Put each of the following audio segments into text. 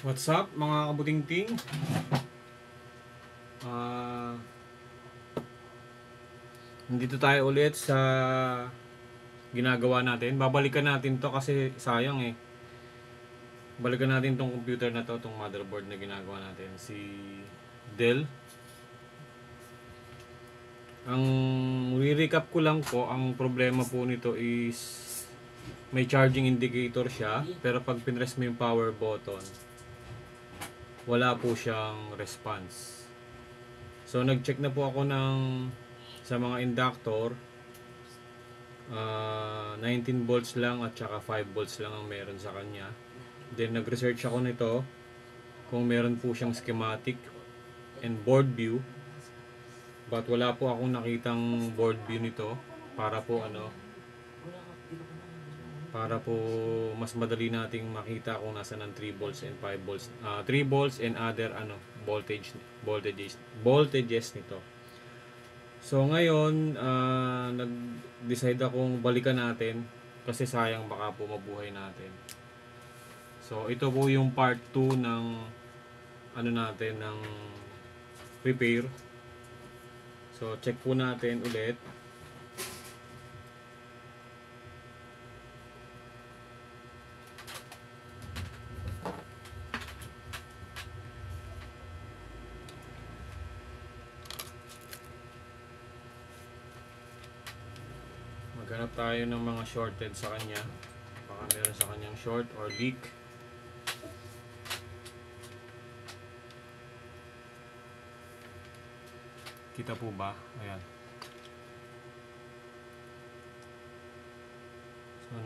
What's up mga kabutingting? Ah, Nandito tayo ulit sa ginagawa natin. Babalikan natin to kasi sayang eh. Balikan natin tong computer na to, tong motherboard na ginagawa natin. Si Dell. Ang re-recap ko lang po, ang problema po nito is may charging indicator siya, pero pag pinress mo yung power button, wala po siyang response. So nag-check na po ako sa mga inductor. 19 volts lang at saka 5 volts lang ang meron sa kanya. Then nag-research ako nito kung meron po siyang schematic and board view, but wala po akong nakitang board view nito para po mas madali nating makita kung nasaan ang 3 volts and 5 volts, 3 volts and other voltages nito. So ngayon, nag-decide akong balikan natin kasi sayang, baka po mabuhay natin. So ito po yung part 2 ng ng repair. So check po natin ulit. Maghanap tayo ng mga shorted sa kanya. Baka meron sa kanyang short or leak. Kita po ba? Ayan. So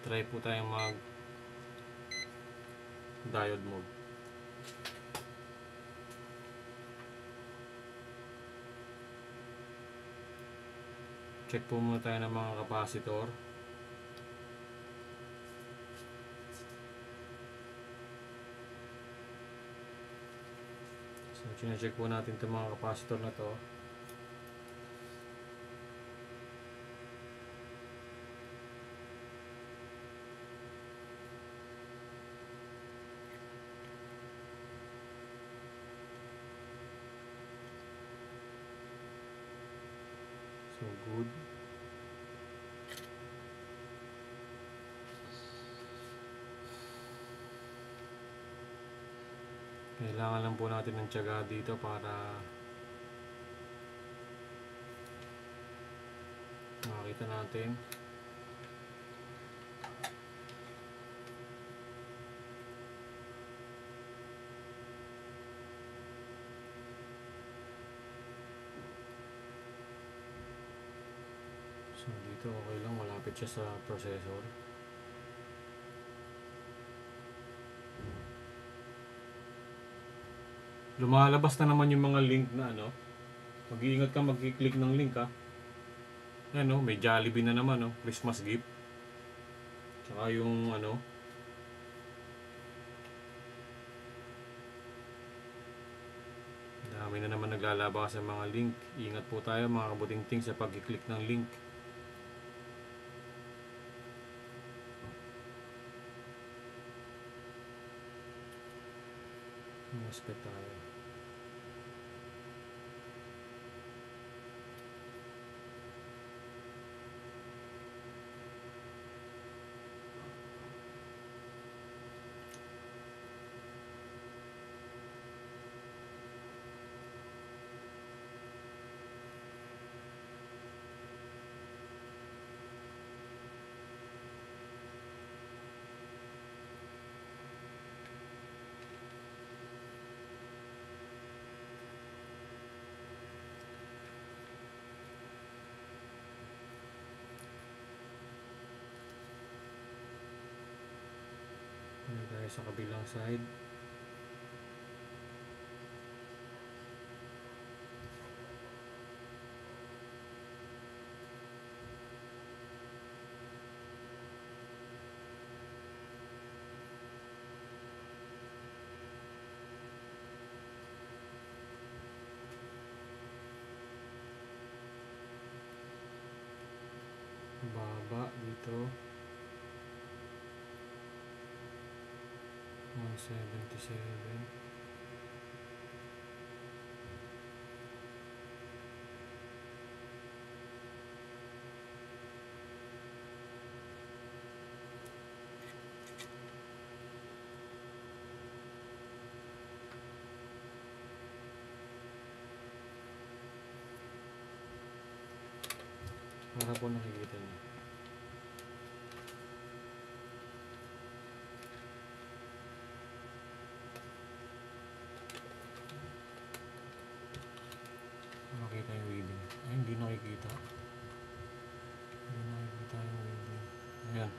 try po tayong mag diode mode. Check po muna tayo ng mga capacitor. So check po natin itong mga capacitor na to. So good. Kailangan lang po natin ng tiyaga dito para makita natin. So dito okay lang, malapit siya sa processor. Lumalabas na naman yung mga link na mag-iingat ka mag-click ng link ha. May Jollibee na naman Christmas gift. Tsaka yung dami na naman naglalabas sa mga link. Ingat po tayo mga kabutingting sa pag-click ng link. Respect tayo. Tayo sa kabilang side. Baba dito. 77. Para po nakikita niyo. Makita yung reading. Ay, hindi nakikita. Hindi nakikita yung reading. Ayan.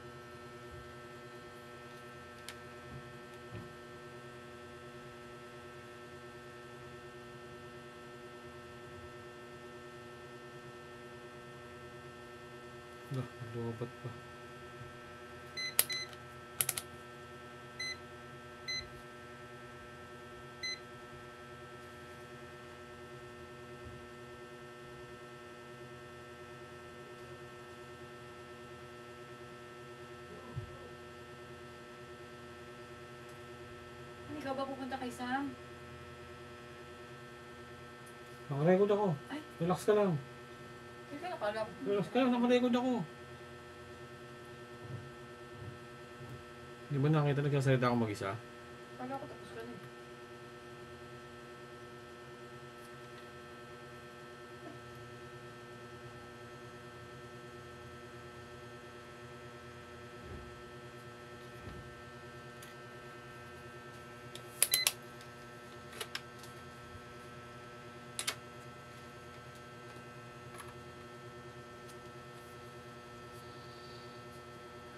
Lobat pa. Ikaw ba pupunta kay Sam? Nakarecord ako. Ay. Relax ka lang. Teka, nakala ko. Relax ka lang, nakarecord ako. Di ba nakita nagsasalita ako mag-isa? Kala ko tapos ka na eh.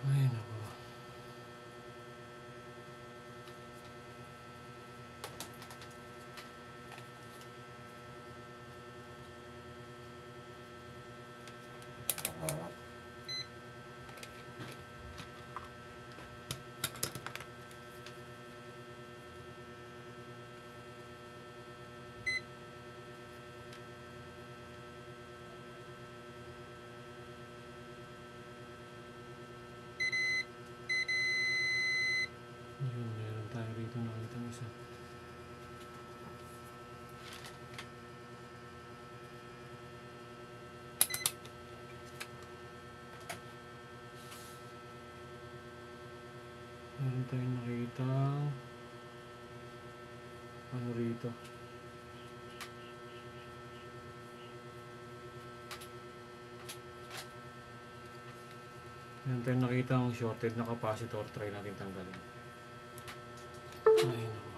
Ay, naku. Yun, meron tayo rito nakita ng isa. Meron tayong nakita ano rito. Meron tayong nakita ang shorted na capacitor. Try natin tanggalin. Ay, naku.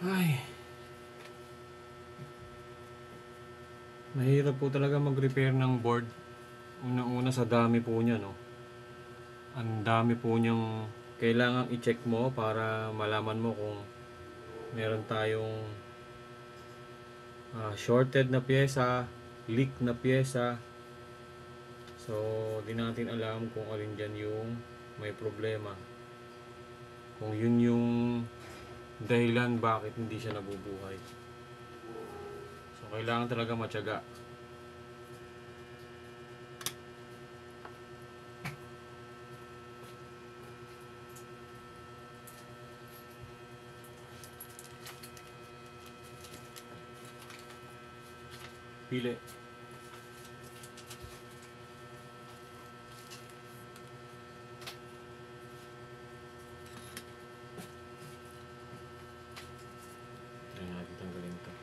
Ay. Mahirap po talaga mag-repair ng board. Unang-una sa dami po niya, no? Ang dami po niyang kailangan i-check mo para malaman mo kung meron tayong shorted na pyesa, leak na pyesa. So, di natin alam kung alin dyan yung may problema. Kung yun yung dahilan bakit hindi siya nabubuhay. So, kailangan talaga matyaga. Pili. Try natin tanggalin ito.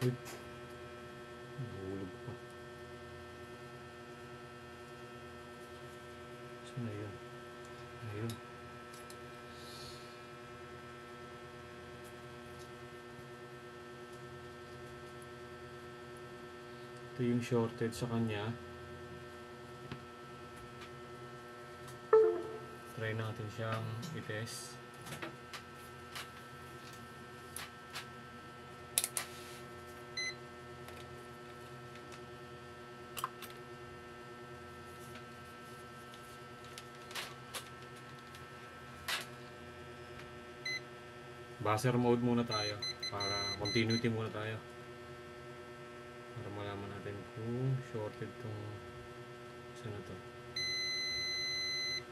Uy. Nahulog pa. Saan na yun? Ayun. Ito yung shorted sa kanya. Try natin siyang i-test. Buzzer mode muna tayo para continuity muna tayo para malaman natin kung shorted tong isa na to.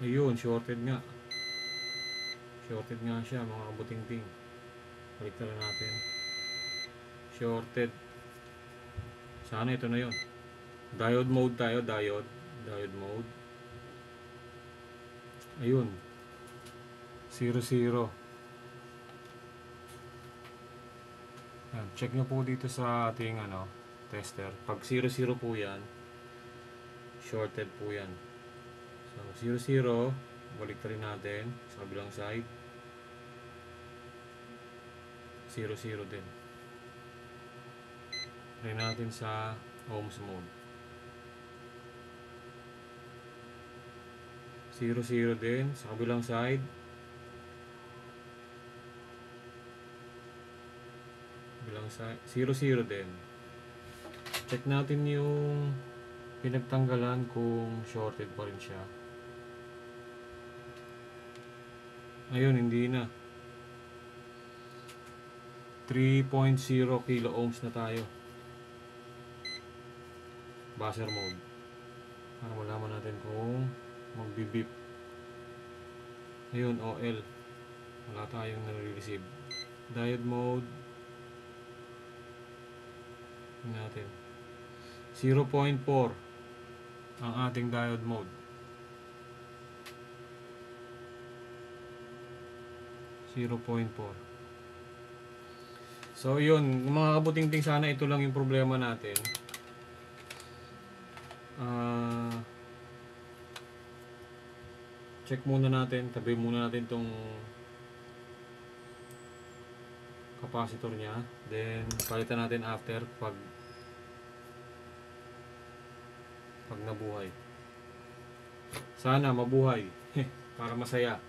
Ayun, shorted nga siya mga kabuting-ting. Balik na lang natin. Shorted. Sana ito na yun. Diode mode tayo, diode mode. Ayun, 0 Yan, check nyo po dito sa ating tester. Pag 0 po yan, shorted po yan. So 0 balik rin natin sa kabilang side. 0 din. Try natin sa ohms mode. 0 din sa kabilang side. 0 din. Check natin yung pinagtanggalan kung shorted pa rin siya. Ayun, hindi na. 3.0 kilo ohms na tayo. Buzzer mode. Para malaman natin kung magbibip. Ayun, OL. Wala tayong nare-receive. Diode mode. Natin 0.4 ang ating diode mode. 0.4. So yun, mga kabuting-ting, sana ito lang yung problema natin. Check muna natin, tabi muna natin tong capacitor niya, then palitan natin after pag nabuhay. Sana mabuhay para masaya.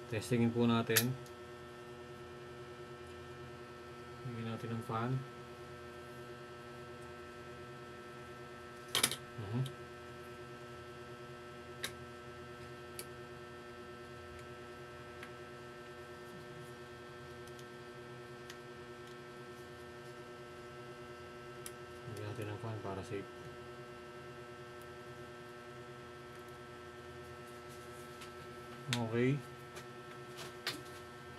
Testingin po natin. Hingin natin ng fan. Natin ng fan para safe. Okay.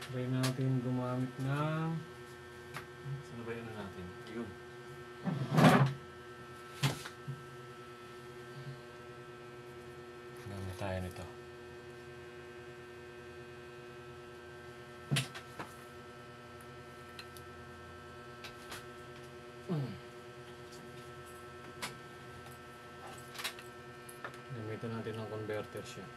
Try natin gumamit ng saan ba yun natin? Yun. Gamit tayo nito. Gamitan natin ng converter siya.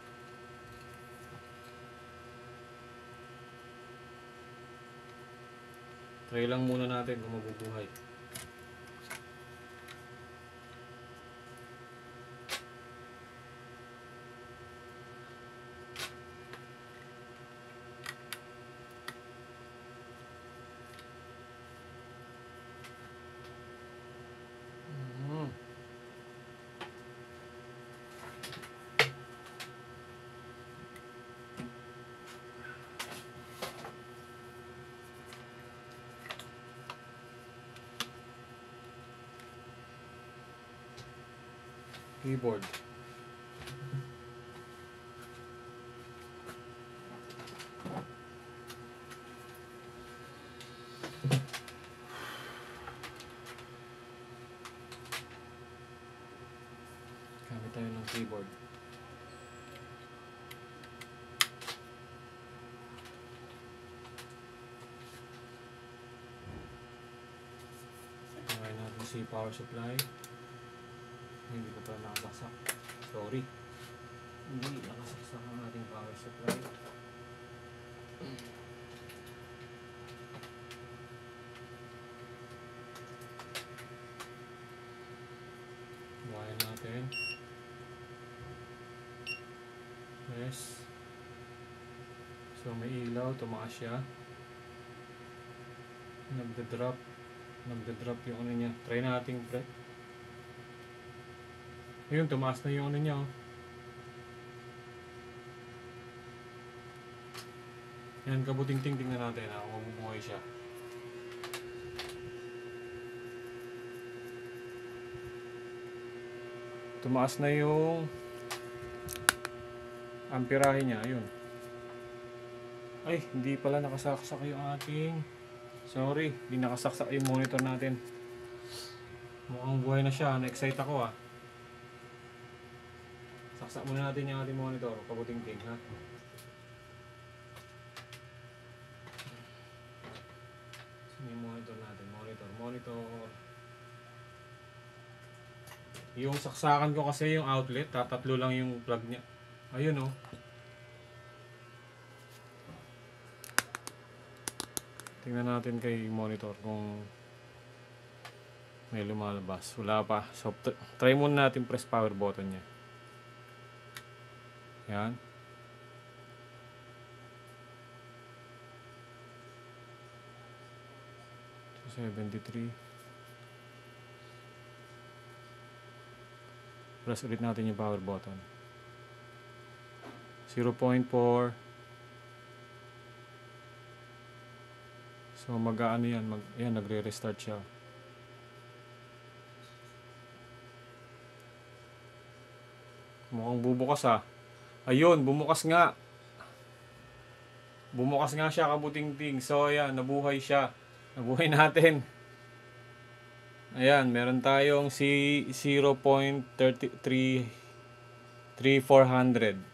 Try lang muna natin kung mabubuhay. Keyboard. Gamit tayo ng keyboard. Try natin si power supply. Hindi ko pa nakabasa. Sorry. Hindi nakasaksak ang ating power supply. Press. So may ilaw, tumaas siya. Nagda-drop yung ano niya. Try nating press. Ayun, tumaas na yung ano niya. Oh. Yan, kabuting-ting, tingnan natin kung mabubuhay siya. Tumaas na yung amperahe niya, ayun. Ay, hindi pala nakasaksak yung ating, sorry, hindi nakasaksak yung monitor natin. Mukhang buhay na siya, na-excite ako ah. Saksak muna natin yung ating monitor, kabuting-ting ha. Saan yung monitor natin? Monitor. Yung saksakan ko kasi yung outlet, tatlo lang yung plug niya. Ayun oh. Tingnan natin kay monitor kung may lumalabas. Wala pa. So, try muna natin press power button niya. Yan. So, 73. Press ulit natin yung power button. 0.4. So mag-aano yan, yan nagre-restart siya. Mukhang bubukas ah. Ayun, bumukas nga. Bumukas nga siya, kabuting-ting. So ayan, nabuhay siya. Nabuhay natin. Ayan, meron tayong si 0.3400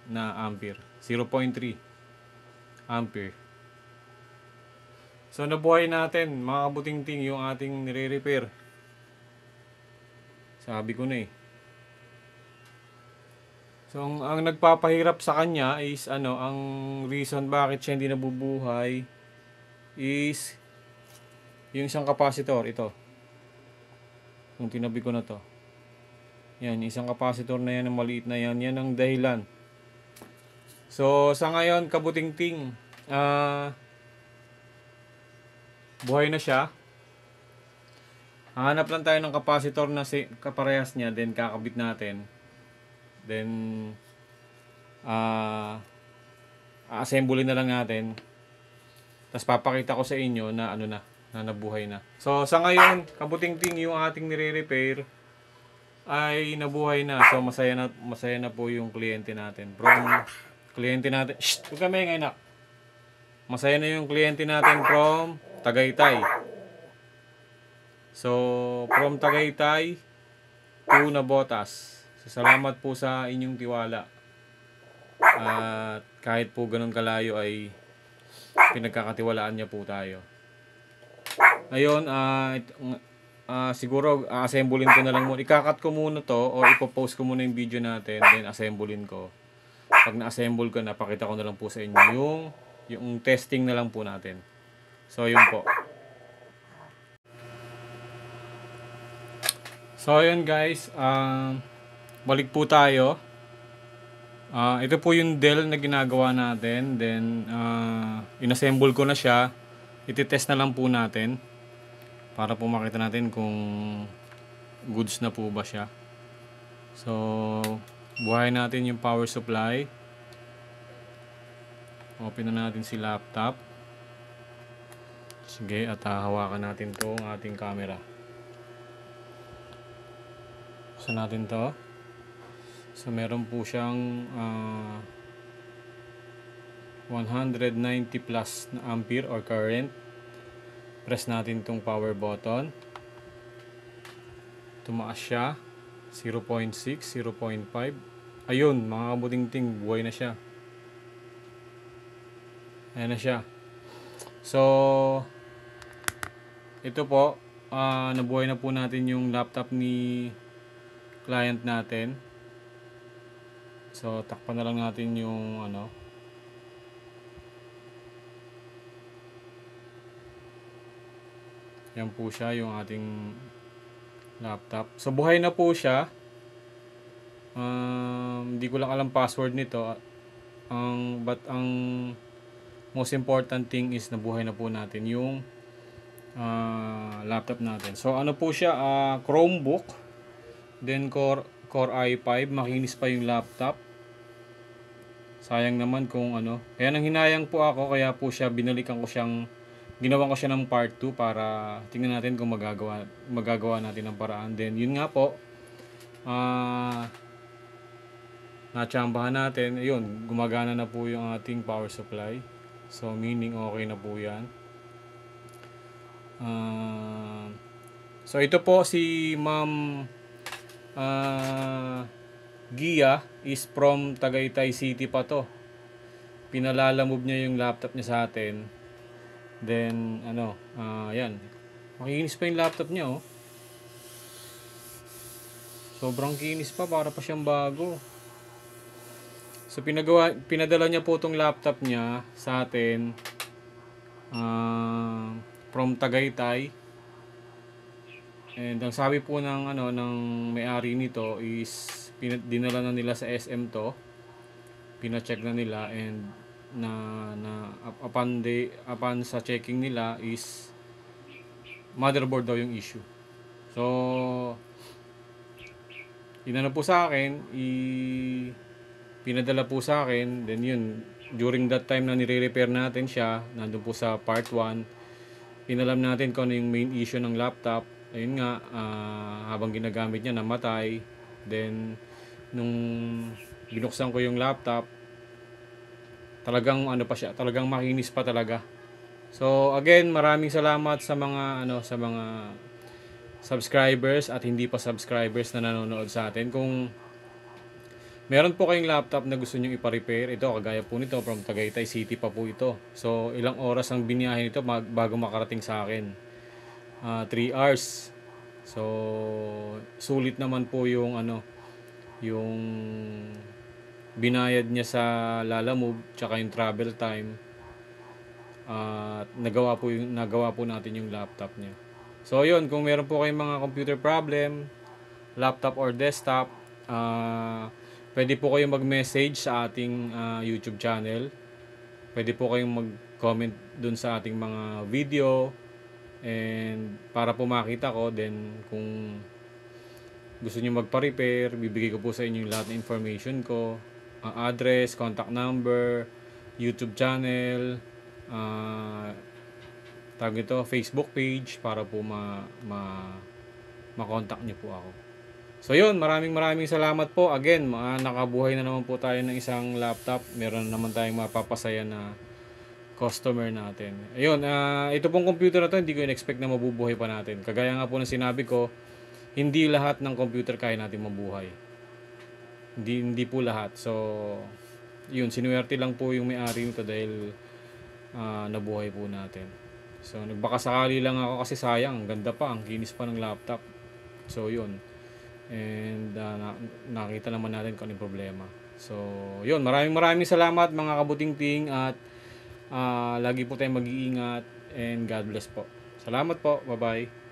na ampere. 0.3 ampere. So nabuhay natin, mga kabuting-ting, yung ating nire-repair. Sabi ko na eh. So ang nagpapahirap sa kanya is ang reason bakit siya hindi nabubuhay is yung isang capacitor, ito. Yung tinabi ko na to. Yan, isang capacitor na yan, ang maliit na yan, yan ang dahilan. So sa ngayon, kabuting-ting, buhay na siya. Hanap lang tayo ng capacitor na kaparehas niya, then kakabit natin. Then assemble na lang natin. Tapos papakita ko sa inyo na na nabuhay na. So sa ngayon, kabuting-ting, yung ating nire-repair ay nabuhay na. So masaya na po yung kliyente natin. From kliyente natin, huwag kami ngayon na. Masaya na yung kliyente natin from Tagaytay. So, from Tagaytay to Navotas. So, salamat po sa inyong tiwala. At kahit po ganun kalayo ay pinagkakatiwalaan niya po tayo. Ayun, siguro assemblein ko na lang muna. Ikakat ko muna to o ipopost ko muna yung video natin, then assemblein ko. Pag na-assemble ko, napakita ko na lang po sa inyo yung testing na lang po natin. So, yun po. So, yun guys. Balik po tayo. Ito po yung Dell na ginagawa natin. Then, inassemble ko na siya. Ititest na lang po natin. Para po makita natin kung goods na po ba siya. So, buhay natin yung power supply. Open na natin si laptop. Sige, at hawakan natin tong ating camera. Buksan natin to. So meron po siyang 190 plus na ampere or current. Press natin tong power button. Tumaas siya. 0.6, 0.5. Ayun, mga kabuting-ting, buhay na siya. Ayan na siya. So, ito po, nabuhay na po natin yung laptop ni client natin. So, takpan na lang natin yung yan po siya, yung ating laptop. So, buhay na po siya. Hindi ko lang alam password nito. Ang most important thing is nabuhay na po natin yung laptop natin. So ano po siya, Chromebook, then Core i5, makinis pa yung laptop. Sayang naman kung ano. Kaya nang hinayang po ako, kaya po siya ginawan ko siya ng part 2 para tingnan natin kung magagawa natin ng paraan. Then yun nga po, natsambahan natin, yun, gumagana na po yung ating power supply. So meaning okay na po yan. So ito po si Ma'am Gia is from Tagaytay City pa to. Pinalalamove niya yung laptop niya sa atin. Then yan. Makikinis pa yung laptop niya, oh. Sobrang kinis pa, para pa siyang bago. So pinadala niya po tong laptop niya sa atin from Tagaytay. And ang sabi po ng may-ari nito is dinala na nila sa SM to. Pina-check na nila, and upon sa checking nila is motherboard daw yung issue. So inano po sa akin, pinadala po sa akin, then yun, during that time na nire-repair natin siya, nandun po sa part 1, pinalam natin kung ano yung main issue ng laptop. Ayun nga, habang ginagamit niya, namatay. Then nung binuksan ko yung laptop, talagang talagang makinis pa talaga. So again, maraming salamat sa mga subscribers at hindi pa subscribers na nanonood sa atin. Kung meron po kayong laptop na gusto niyo ipa-repair, ito kagaya po nito, from Tagaytay City pa po ito. So ilang oras ang biniyahe nito bago makarating sa akin? 3 hours. So sulit naman po yung yung binayad niya sa Lalamove tsaka yung travel time. Nagawa po natin yung laptop niya. So yun, kung meron po kayong mga computer problem, laptop or desktop, pwede po kayong mag-message sa ating YouTube channel. Pwede po kayong mag-comment dun sa ating mga video, and para po makita ko, then kung gusto niyo magpa-repair, bibigay ko po sa inyo yung lahat ng information ko, ang address, contact number, YouTube channel, Facebook page, para po ma-contact niyo po ako. So yun, maraming salamat po. Again, nakabuhay na naman po tayo ng isang laptop. Meron naman tayong mapapasaya na customer natin. Ayun, ito pong computer na to, hindi ko in-expect na mabubuhay pa natin. Kagaya nga po ng sinabi ko, hindi lahat ng computer kaya natin mabuhay. Hindi po lahat. So yun, sinuwerte lang po yung may-ari nito dahil nabuhay po natin. So nagbaka sakali lang ako kasi sayang, ang ganda pa, ang kinis pa ng laptop. So yun. And nakita naman natin kung anong problema. So yun, maraming salamat mga kabuting-ting, at lagi po tayong mag-iingat, and God bless po. Salamat po. Bye-bye.